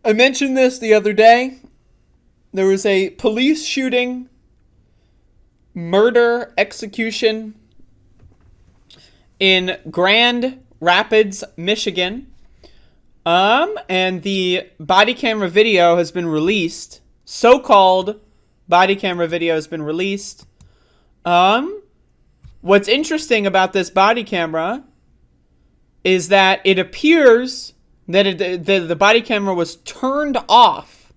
I mentioned this the other day. There was a police shooting, murder, execution in Grand Rapids, Michigan. And the body camera video has been released. So-called body camera video has been released. What's interesting about this body camera is that it appears that the body camera was turned off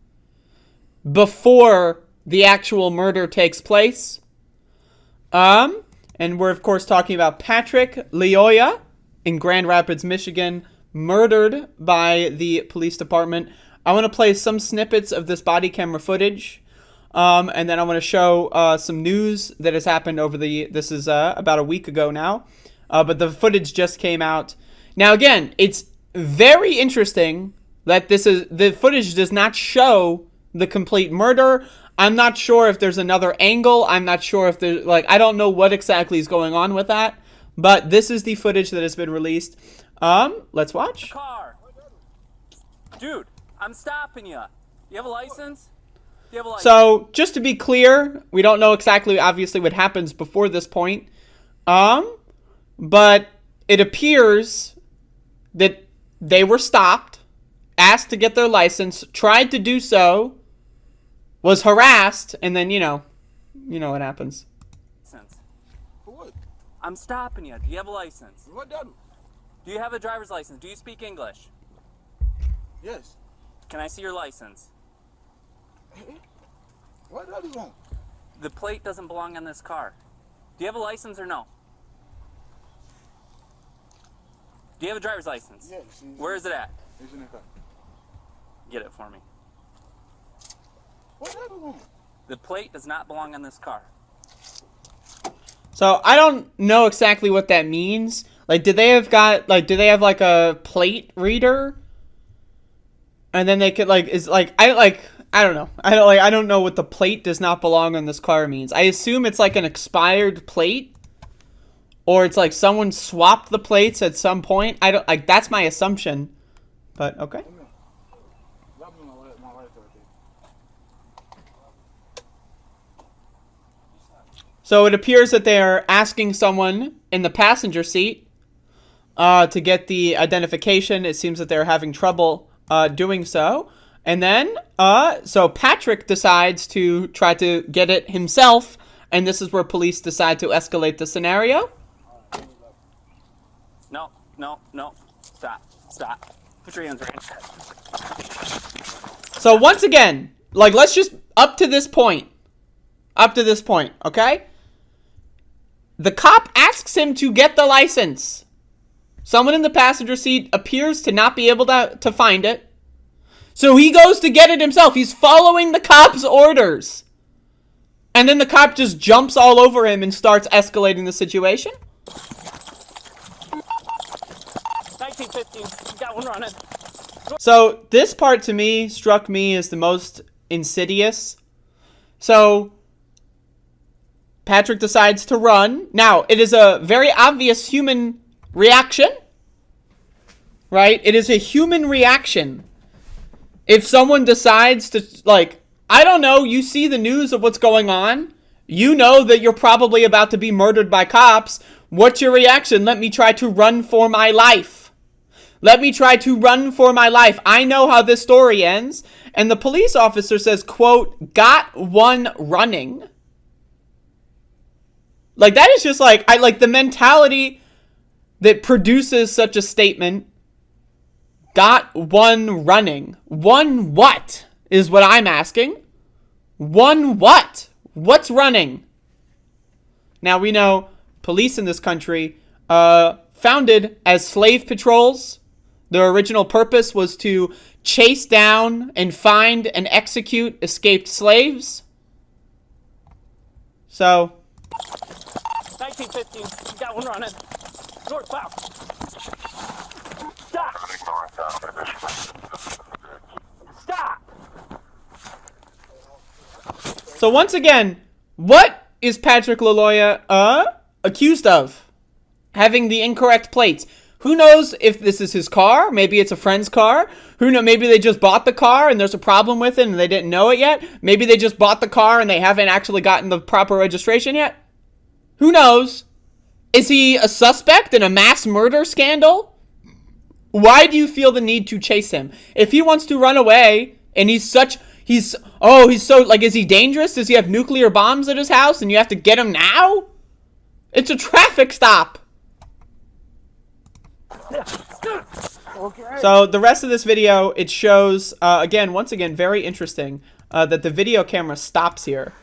before the actual murder takes place. And we're, of course, talking about Patrick Lyoya in Grand Rapids, Michigan, murdered by the police department. I want to play some snippets of this body camera footage. And then I want to show some news that has happened over this is about a week ago now. But the footage just came out. Now, again, it's very interesting that the footage does not show the complete murder. I'm not sure if there's another angle. I'm not sure if there's, I don't know what exactly is going on with that. But this is the footage that has been released. Let's watch. Car. Dude, I'm stopping you. You have a license? Do you have a license? So, just to be clear, we don't know exactly, obviously, what happens before this point. But it appears that they were stopped, asked to get their license, tried to do so, was harassed, and then, you know what happens. For what? I'm stopping you. Do you have a license? What done? Do you have a driver's license? Do you speak English? Yes. Can I see your license? What do you want? The plate doesn't belong on this car. Do you have a license or no? Do you have a driver's license? Yes. Where is it at? It's in the car. Get it for me. What do you want? The plate does not belong on this car. So, I don't know exactly what that means. Do they have a plate reader? And then they could, I don't know. I don't know what the plate does not belong on this car means. I assume it's an expired plate. Or it's someone swapped the plates at some point. That's my assumption. But, okay. So it appears that they are asking someone in the passenger seat to get the identification. It seems that they're having trouble doing so. And then, so Patrick decides to try to get it himself. And this is where police decide to escalate the scenario. No. Stop. Put your hands right. So once again, let's just, up to this point, okay? The cop asks him to get the license. Someone in the passenger seat appears to not be able to find it. So he goes to get it himself. He's following the cop's orders. And then the cop just jumps all over him and starts escalating the situation. 1915. You got one running. So this part to me struck me as the most insidious. So Patrick decides to run. Now, it is a very obvious human reaction. Right? It is a human reaction. If someone decides to, I don't know, you see the news of what's going on. You know that you're probably about to be murdered by cops. What's your reaction? Let me try to run for my life. I know how this story ends. And the police officer says, quote, got one running. That is just the mentality that produces such a statement. Got one running. One what is what I'm asking. One what? What's running? Now we know police in this country, founded as slave patrols. Their original purpose was to chase down and find and execute escaped slaves. So 1915. You got one running. Northbound. Stop. So once again, what is Patrick Lyoya accused of? Having the incorrect plates. Who knows if this is his car? Maybe it's a friend's car. Who knows? Maybe they just bought the car and there's a problem with it and they didn't know it yet. Maybe they just bought the car and they haven't actually gotten the proper registration yet. Who knows? Is he a suspect in a mass murder scandal? Why do you feel the need to chase him? If he wants to run away and he's so, like, is he dangerous? Does he have nuclear bombs at his house and you have to get him now? It's a traffic stop. Okay. So the rest of this video, it shows, once again, very interesting, that the video camera stops here.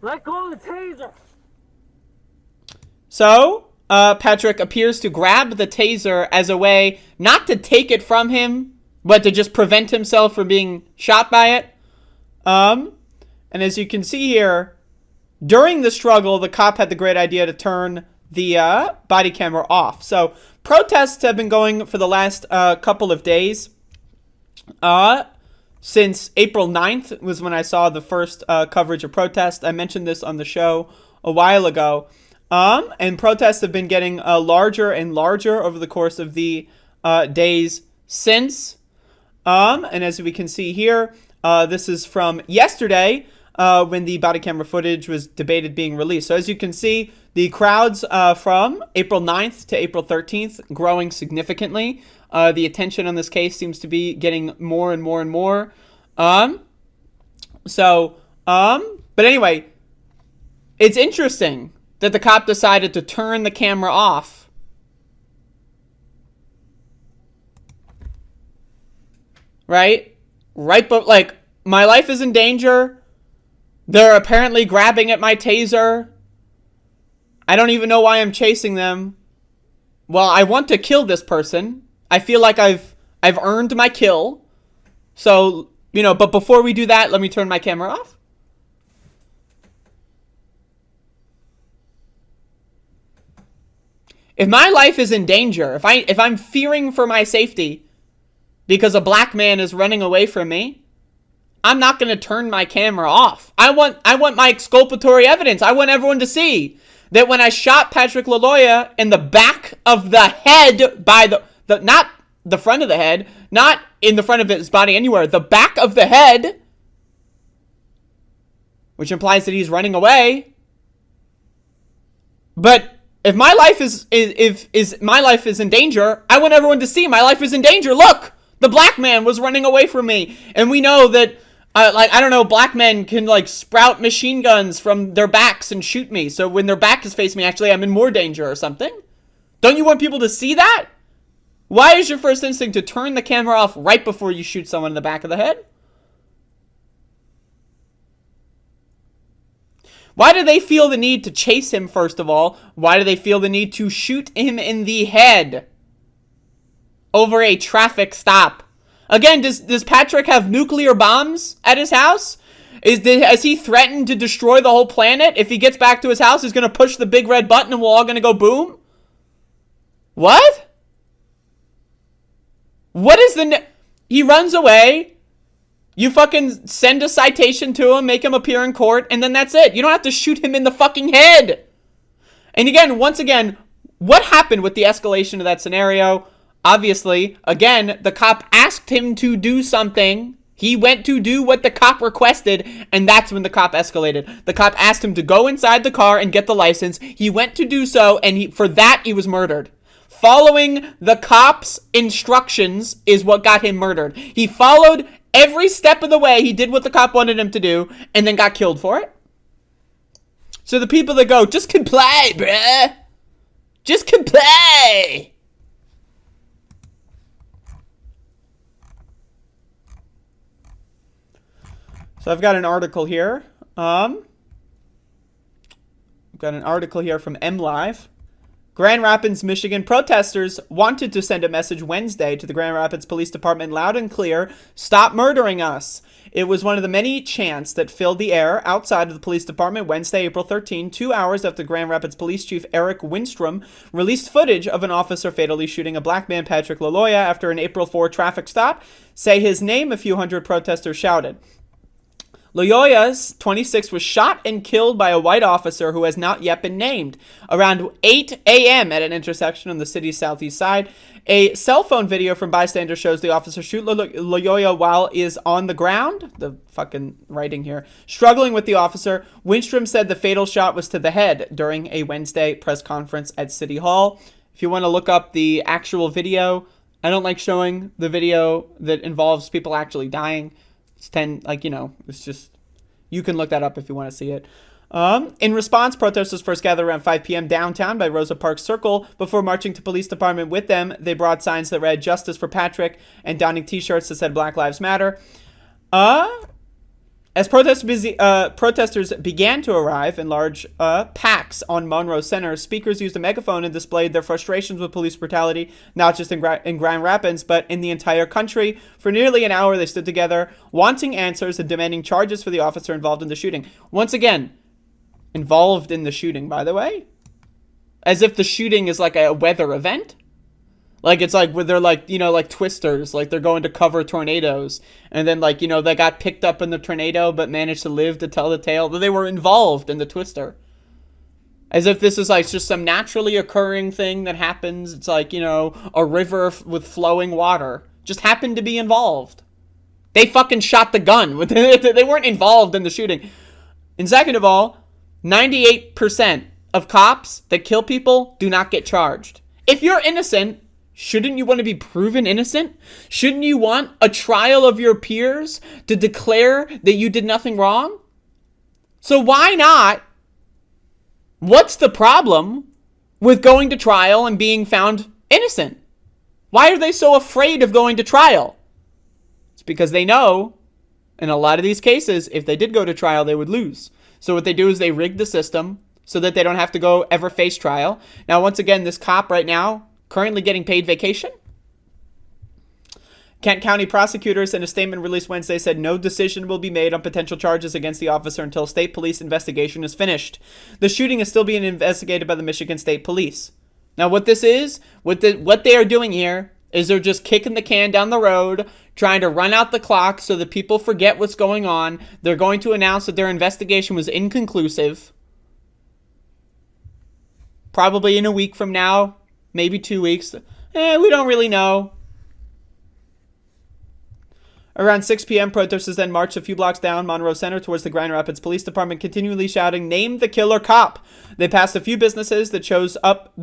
Let go of the taser. So, Patrick appears to grab the taser as a way not to take it from him, but to just prevent himself from being shot by it. And as you can see here, during the struggle, the cop had the great idea to turn the body camera off. So, protests have been going for the last couple of days. Since April 9th was when I saw the first coverage of protest. I mentioned this on the show a while ago. And protests have been getting larger and larger over the course of the days since. And as we can see here, this is from yesterday when the body camera footage was debated being released. So as you can see, the crowds from April 9th to April 13th growing significantly. The attention on this case seems to be getting more and more and more. But anyway, it's interesting that the cop decided to turn the camera off. Right? But like, my life is in danger. They're apparently grabbing at my taser. I don't even know why I'm chasing them. Well, I want to kill this person. I feel like I've earned my kill. So, but before we do that, let me turn my camera off. If my life is in danger, if I'm fearing for my safety because a black man is running away from me, I'm not going to turn my camera off. I want my exculpatory evidence. I want everyone to see that when I shot Patrick Lyoya in the back of the head by the not the front of the head, not in the front of his body anywhere, the back of the head, which implies that he's running away. But if my life is my life is in danger, I want everyone to see my life is in danger. Look, the black man was running away from me, and we know that black men can sprout machine guns from their backs and shoot me. So when their back is facing me, actually, I'm in more danger or something. Don't you want people to see that? Why is your first instinct to turn the camera off right before you shoot someone in the back of the head? Why do they feel the need to chase him, first of all? Why do they feel the need to shoot him in the head over a traffic stop? Again, does Patrick have nuclear bombs at his house? Has he threatened to destroy the whole planet? If he gets back to his house, he's going to push the big red button and we're all going to go boom? What? What is he runs away. You fucking send a citation to him, make him appear in court, and then that's it. You don't have to shoot him in the fucking head. And again, once again, what happened with the escalation of that scenario? Obviously, again, the cop asked him to do something. He went to do what the cop requested, and that's when the cop escalated. The cop asked him to go inside the car and get the license. He went to do so, and for that, he was murdered. Following the cop's instructions is what got him murdered. He followed every step of the way. He did what the cop wanted him to do, and then got killed for it. So the people that go, just comply, bruh. Just comply. So I've got an article here. I've got an article here from MLive. Grand Rapids, Michigan protesters wanted to send a message Wednesday to the Grand Rapids Police Department loud and clear, stop murdering us. It was one of the many chants that filled the air outside of the police department Wednesday, April 13, 2 hours after Grand Rapids Police Chief Eric Winstrom released footage of an officer fatally shooting a black man, Patrick Lyoya, after an April 4 traffic stop. Say his name, a few hundred protesters shouted. Lyoya's 26 was shot and killed by a white officer who has not yet been named around 8 a.m. at an intersection on the city's southeast side. A cell phone video from bystanders shows the officer shoot Lyoya while is on the ground. The fucking writing here. Struggling with the officer. Winstrom said the fatal shot was to the head during a Wednesday press conference at City Hall. If you want to look up the actual video, I don't like showing the video that involves people actually dying. It's it's just, you can look that up if you want to see it. In response, protesters first gathered around 5 p.m. downtown by Rosa Parks Circle. Before marching to police department with them, they brought signs that read "Justice for Patrick" and donning t-shirts that said "Black Lives Matter." As protesters began to arrive in large packs on Monroe Center, speakers used a megaphone and displayed their frustrations with police brutality, not just in Grand Rapids, but in the entire country. For nearly an hour, they stood together, wanting answers and demanding charges for the officer involved in the shooting. Once again, involved in the shooting, by the way. As if the shooting is like a weather event. Like, it's like, where they're like, like twisters, like they're going to cover tornadoes. And then, like, they got picked up in the tornado, but managed to live to tell the tale. They were involved in the twister. As if this is, like, just some naturally occurring thing that happens. It's like, a river with flowing water. Just happened to be involved. They fucking shot the gun. They weren't involved in the shooting. And second of all, 98% of cops that kill people do not get charged. If you're innocent, shouldn't you want to be proven innocent? Shouldn't you want a trial of your peers to declare that you did nothing wrong? So why not? What's the problem with going to trial and being found innocent? Why are they so afraid of going to trial? It's because they know, in a lot of these cases, if they did go to trial, they would lose. So what they do is they rig the system so that they don't have to go ever face trial. Now, once again, this cop right now, currently getting paid vacation. Kent County prosecutors in a statement released Wednesday said no decision will be made on potential charges against the officer until state police investigation is finished. The shooting is still being investigated by the Michigan State Police. Now what this is, what they are doing here is they're just kicking the can down the road, trying to run out the clock so that people forget what's going on. They're going to announce that their investigation was inconclusive. Probably in a week from now. Maybe 2 weeks. We don't really know. Around 6 p.m., protesters then marched a few blocks down Monroe Center towards the Grand Rapids Police Department, continually shouting, "Name the killer cop." They passed a few businesses that chose up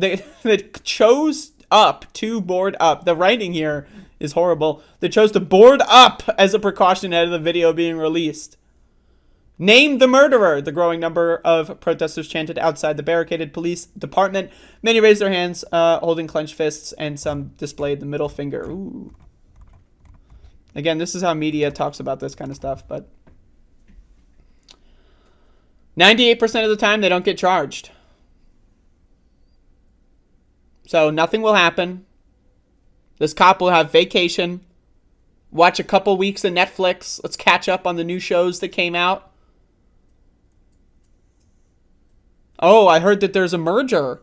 to board up. The writing here is horrible. They chose to board up as a precaution ahead of the video being released. "Name the murderer," the growing number of protesters chanted outside the barricaded police department. Many raised their hands, holding clenched fists, and some displayed the middle finger. Ooh. Again, this is how media talks about this kind of stuff, but 98% of the time, they don't get charged. So nothing will happen. This cop will have vacation, watch a couple weeks of Netflix. Let's catch up on the new shows that came out. Oh, I heard that there's a merger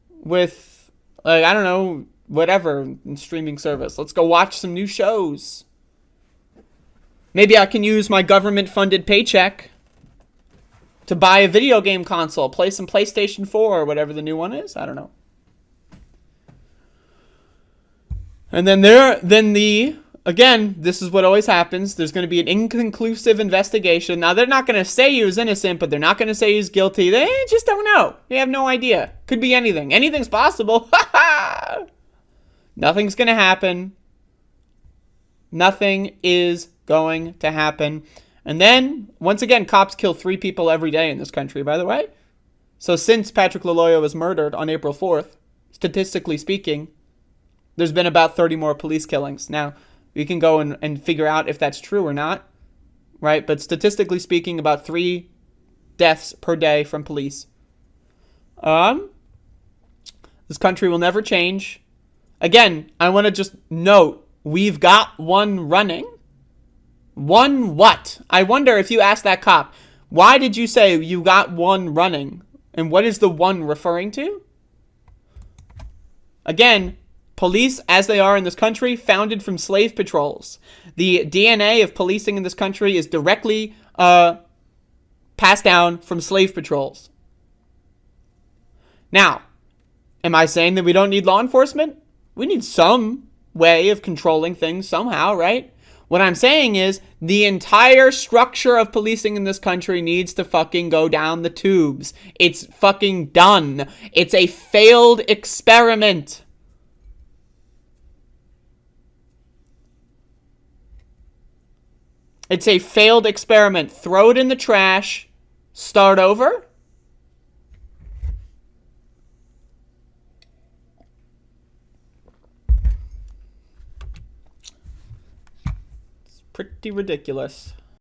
with, like, I don't know, whatever, streaming service. Let's go watch some new shows. Maybe I can use my government-funded paycheck to buy a video game console, play some PlayStation 4 or whatever the new one is. I don't know. And then again, this is what always happens. There's going to be an inconclusive investigation. Now, they're not going to say he was innocent, but they're not going to say he's guilty. They just don't know. They have no idea. Could be anything. Anything's possible. Nothing's going to happen. Nothing is going to happen. And then, once again, cops kill 3 people every day in this country, by the way. So since Patrick Lyoya was murdered on April 4th, statistically speaking, there's been about 30 more police killings. Now, we can go and figure out if that's true or not, right? But statistically speaking, about 3 deaths per day from police. This country will never change. Again, I want to just note, we've got one running. One what? I wonder if you ask that cop, why did you say you got one running? And what is the one referring to? Again, police, as they are in this country, founded from slave patrols. The DNA of policing in this country is directly passed down from slave patrols. Now, am I saying that we don't need law enforcement? We need some way of controlling things somehow, right? What I'm saying is the entire structure of policing in this country needs to fucking go down the tubes. It's fucking done. It's a failed experiment. It's a failed experiment. Throw it in the trash. Start over. It's pretty ridiculous.